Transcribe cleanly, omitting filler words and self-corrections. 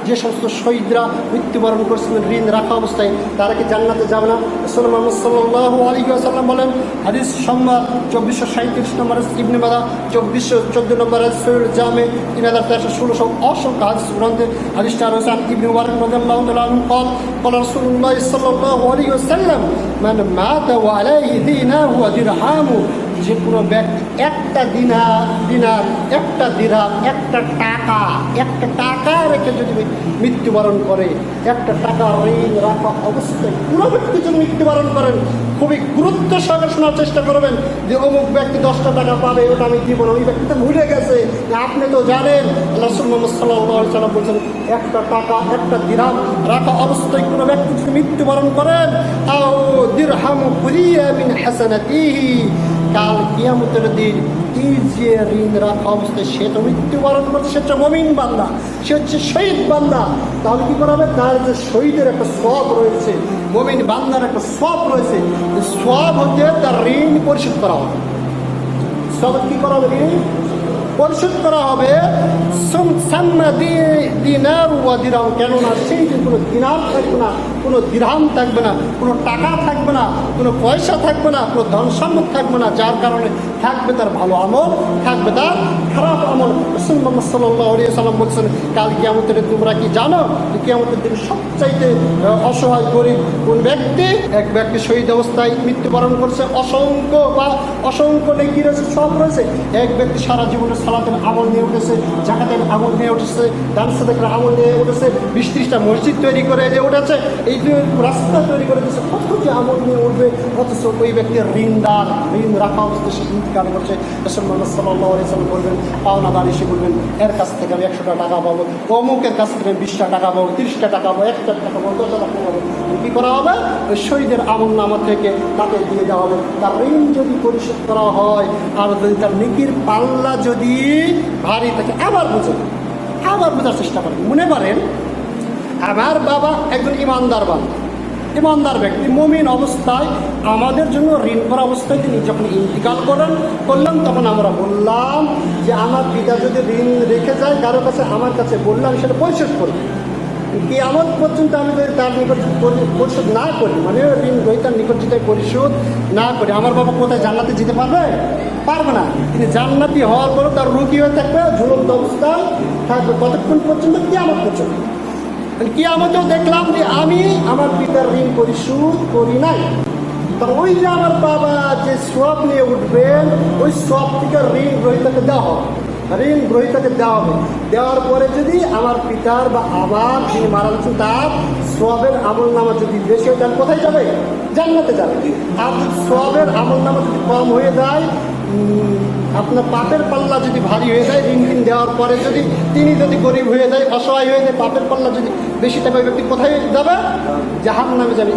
যে সমস্ত শহীদরা মৃত্যুবরণ করেছিলেন ঋণ রাখা অবস্থায়, তারা কি জান্নাতে যাবে না? রাসূল মুহাম্মদ সাল্লাল্লাহু আলাইহি ওয়াসাল্লাম বলেন, হাদিস সংবাদ 2437 নম্বর ইবনে মাজাহ, 2414 নম্বর সহিহ জামে, 3316 অসংখ্য হাদিস গ্রন্থে হাদিসটা রয়েছে। ইবনে মুবারক রাদিয়াল্লাহু তাআলা আনহু قال قال رسول الله صلى الله عليه وسلم من مات وعليه دينار ودرهم, যে কোনো ব্যক্তি একটা দিনার একটা দিরহাম একটা টাকা রেখে যদি মৃত্যুবরণ করে, একটা টাকা ঋণ রাখা অবস্থায় কোনো ব্যক্তি যদি মৃত্যুবরণ করেন, খুবই গুরুত্ব সহকারে শোনার চেষ্টা করবেন যে অমুক ব্যক্তি 10টা টাকা পাবে, ওটা আমি দিব না। ওই ব্যক্তি তো ভুলে গেছে, আপনি তো জানেন রাসূল মুহাম্মদ সাল্লাল্লাহু আলাইহি ওয়াসাল্লাম বলছেন, একটা টাকা একটা দিরহাম রাখা অবস্থায় কোনো ব্যক্তি যদি মৃত্যুবরণ করেন, আও দিরহামু বুরিয়া মিন হাসানাতিহি, কাল কিয়ামতের দিন এই যে ঋণ রাখা অবস্থায় সে তো মৃত্যুবরণ করছে, সে হচ্ছে মুমিন বান্দা, সে হচ্ছে শহীদ বান্দা। তাহলে কি করা হবে? তার যে শহীদের একটা সওয়াব রয়েছে, মুমিন বান্দার একটা সওয়াব রয়েছে, সওয়াব হচ্ছে তার ঋণ পরিশোধ করা হবে। সওয়াব কি করা হবে? ঋণ পরিশোধ করা হবে। দিনার ওয়া দিরহাম, কেননা সেই দিন কোনো দিনার থাকবে না, কোনো দিরহাম থাকবে না, কোনো টাকা থাকবে না, কোনো পয়সা থাকবে না, কোনো ধন সম্পদ থাকবে না, যার কারণে থাকবে তার ভালো আমল, থাকবে তার খারাপ আমল। রাসূল মুহাম্মদ সাল্লাল্লাহু আলাইহি ওয়াসাল্লাম বলছেন, কাল কিয়ামতের দিন তোমরা কি জানো যে কিয়ামতের দিন সবচাইতে অসহায় গরিব কোন ব্যক্তি? এক ব্যক্তি শহীদ অবস্থায় মৃত্যুবরণ করছে, অসংখ্য নেকি রয়েছে, সব রয়েছে। এক ব্যক্তি সারা জীবনের সালাতের আমল নিয়ে উঠেছে, জাকাতের আমল নিয়ে উঠেছে, দান সাদাকার আমল নিয়ে উঠেছে, 20-30টা মসজিদ তৈরি করে যে উঠেছে, এই রাস্তা তৈরি করে দিয়েছে, কত যে আমল নিয়ে উঠবে, অথচ ওই ব্যক্তির ঋণ রাখা অবস্থায় সে ইন্তেকাল করছে। রাসূল মুহাম্মদ সাল্লাল্লাহু আলাইহি ওয়াসাল্লাম বলবেন, পাওনাদার এসে বলবেন, এর কাছ থেকে আমি 100টা টাকা পাবো, অমুকের কাছ থেকে 20টা টাকা পাবো, 30টা টাকা পাবো, 1 টাকা পাবো, 10টা টাকা পাবো। কী করা হবে? ওই শহীদের আমল নামা থেকে তাকে দিয়ে দেওয়া হবে। তার ঋণ যদি পরিশোধ করা হয়, আর যদি তার নেকির পাল্লা যদি ভারী থাকে, আবার বোঝার চেষ্টা করেন। মনে করেন আমার বাবা একজন ইমানদার ব্যক্তি, মুমিন অবস্থায় আমাদের জন্য ঋণ করা অবস্থায় তিনি যখন ইন্তিকাল করলাম, তখন আমরা বললাম যে আমার পিতা যদি ঋণ রেখে যায় কারো কাছে, আমার কাছে বললাম সেটা পরিশোধ করবে। কিয়ামত পর্যন্ত আমি যদি তার নিকট পরিশোধ না করি, মানে ঋণ গ্রহীতার নিকট যদি পরিশোধ না করি, আমার বাবা কোথায় জান্নাতে যেতে পারবে না। তিনি জান্নাতি হওয়ার পরও তার রুগী হয়ে থাকবে, ঝুলন্ত অবস্থায় থাকবে কতক্ষণ পর্যন্ত? কিয়ামত পর্যন্ত। কিয়ামতেও দেখলাম যে আমি আমার পিতার ঋণ পরিশোধ করি নাই, তখন ওই যে আমার বাবা যে সওয়াব নিয়ে উঠবেন, ওই সওয়াব থেকে ঋণ গ্রহীতাকে দেওয়া হবে। দেওয়ার পরে যদি আমার পিতার বা আবার যিনি মারা গেছেন তার সওয়াবের আমল নামা যদি বেশি হয়, তাহলে কোথায় যাবে? জান্নাতে যাবে। আর যদি সওয়াবের আমল নামা যদি কম হয়ে যায়, আপনার পাপের পাল্লা যদি ভারী হয়ে যায়, ঋণ দেওয়ার পরে যদি তিনি গরিব হয়ে যায়, অসহায় হয়ে যায়, পাপের পাল্লা যদি বেশি থাকে, ওই ব্যক্তি কোথায় যাবে? জাহান্নামে যাবে।